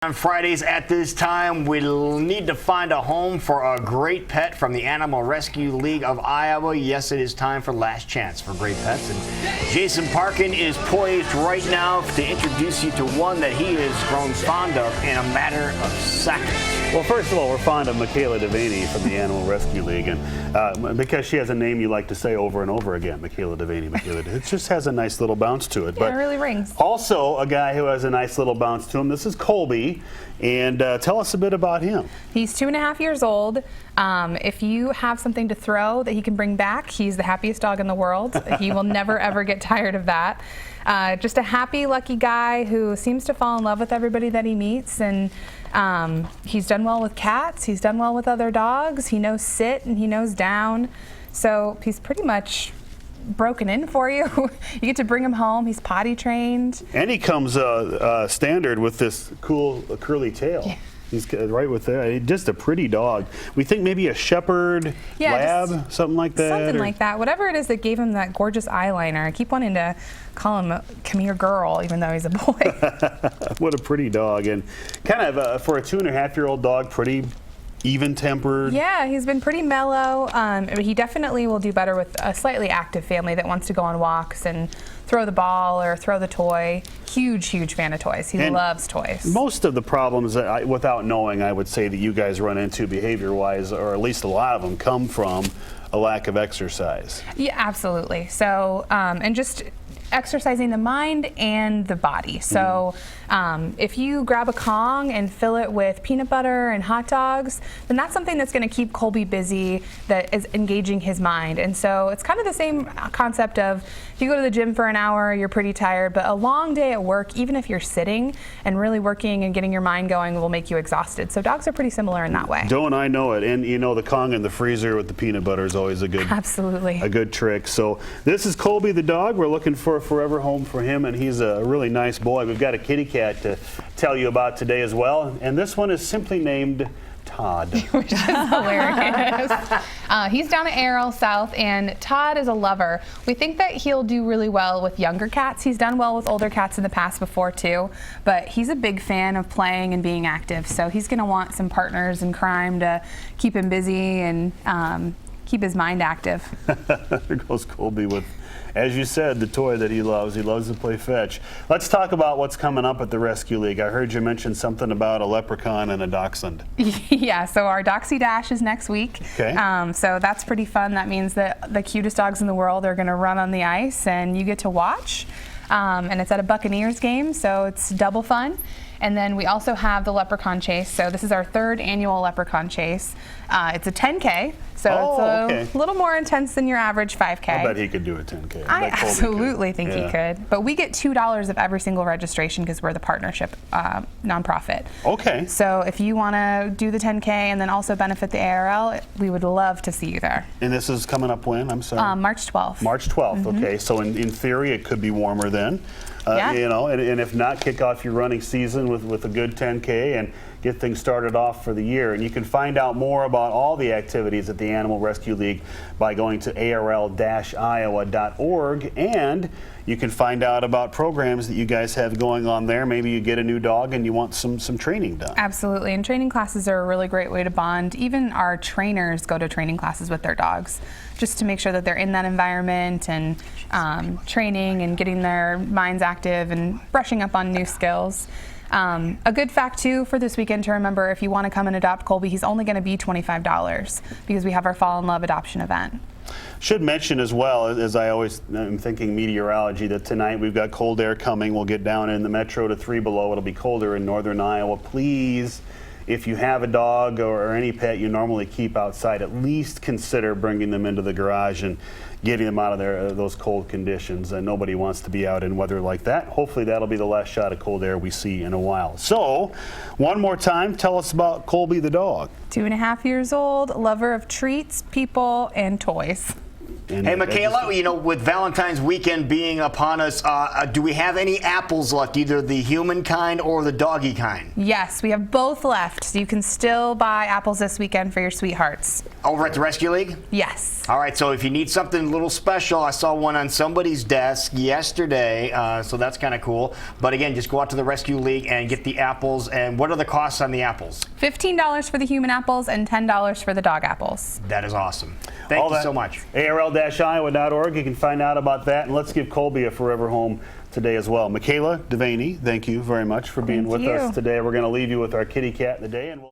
On Fridays at this time, we'll need to find a home for a great pet from the Animal Rescue League of Iowa. Yes, it is time for Last Chance for Great Pets. And Jason Parkin is poised right now to introduce you to one that he has grown fond of in a matter of seconds. Well, first of all, we're fond of Michaela Devaney from the Animal Rescue League, and because she has a name you like to say over and over again, Michaela Devaney. It just has a nice little bounce to it. Yeah, it really rings. Also, a guy who has a nice little bounce to him. This is Colby, and tell us a bit about him. He's 2.5 years old. If you have something to throw that he can bring back, he's the happiest dog in the world. He will never, ever get tired of that. Just a happy, lucky guy who seems to fall in love with everybody that he meets, and he's done well with cats, he's done well with other dogs, he knows sit and he knows down, so he's pretty much broken in for you. You get to bring him home, he's potty trained. And he comes standard with this cool curly tail. Yeah. He's right with that. Just a pretty dog. We think maybe a shepherd, lab, something like that. Something like that. Whatever it is that gave him that gorgeous eyeliner. I keep wanting to call him come here girl, even though he's a boy. What a pretty dog. And kind of, for a 2.5-year-old dog, pretty even-tempered. Yeah, he's been pretty mellow. He definitely will do better with a slightly active family that wants to go on walks and throw the ball or throw the toy. Huge fan of toys. He loves toys. Most of the problems, without knowing, I would say that you guys run into behavior-wise, or at least a lot of them, come from a lack of exercise. Yeah, absolutely. So, and just exercising the mind and the body. So if you grab a Kong and fill it with peanut butter and hot dogs, then that's something that's going to keep Colby busy, that is engaging his mind. And so it's kind of the same concept of, if you go to the gym for an hour, you're pretty tired, but a long day at work, even if you're sitting and really working and getting your mind going, will make you exhausted. So dogs are pretty similar in that way. Don't I know it? And you know, the Kong in the freezer with the peanut butter is always a good trick. So this is Colby the dog. We're looking for a forever home for him, and he's a really nice boy. We've got a kitty cat to tell you about today as well, and this one is simply named Todd. Which is hilarious. He's down at ARL South, and Todd is a lover. We think that he'll do really well with younger cats. He's done well with older cats in the past before too, but he's a big fan of playing and being active, so he's going to want some partners in crime to keep him busy and keep his mind active. There goes Colby with, as you said, the toy that he loves. He loves to play fetch. Let's talk about what's coming up at the Rescue League. I heard you mention something about a leprechaun and a dachshund. Yeah, so our Doxy Dash is next week. Okay. So that's pretty fun. That means that the cutest dogs in the world are going to run on the ice, and you get to watch. And it's at a Buccaneers game, so it's double fun. And then we also have the Leprechaun Chase. So this is our 3rd annual Leprechaun Chase. It's a 10K, so it's a little more intense than your average 5K. I bet he could do a 10K. I absolutely think he could. But we get $2 of every single registration because we're the partnership nonprofit. Okay. So if you want to do the 10K and then also benefit the ARL, we would love to see you there. And this is coming up when? I'm sorry. March 12th. March 12th. Okay. So in theory, it could be warmer then. Yeah. You know, and if not, kick off your running season with a good 10K and get things started off for the year. And you can find out more about all the activities at the Animal Rescue League by going to arl-iowa.org, and you can find out about programs that you guys have going on there. Maybe you get a new dog and you want some training done. Absolutely, and training classes are a really great way to bond. Even our trainers go to training classes with their dogs, just to make sure that they're in that environment and training and getting their minds active and brushing up on new skills. A good fact too for this weekend to remember, if you want to come and adopt Colby, he's only going to be $25 because we have our Fall in Love adoption event. Should mention as well, as I always am thinking meteorology, that tonight we've got cold air coming. We'll get down in the metro to 3 below. It'll be colder in northern Iowa. Please, if you have a dog or any pet you normally keep outside, at least consider bringing them into the garage and getting them out of those cold conditions. And nobody wants to be out in weather like that. Hopefully that'll be the last shot of cold air we see in a while. So, one more time, tell us about Colby the dog. 2.5 years old, lover of treats, people, and toys. And Hey, I Michaela, just- with Valentine's weekend being upon us, do we have any apples left, either the human kind or the doggy kind? Yes, we have both left, so you can still buy apples this weekend for your sweethearts. Over at the Rescue League? Yes. All right, so if you need something a little special, I saw one on somebody's desk yesterday, so that's kind of cool. But again, just go out to the Rescue League and get the apples. And what are the costs on the apples? $15 for the human apples and $10 for the dog apples. That is awesome. Thank you so much. ARL-Iowa.org. You can find out about that. And let's give Colby a forever home today as well. Michaela Devaney, thank you very much for being Thank with you. us today. We're going to leave you with our kitty cat of the day. And we'll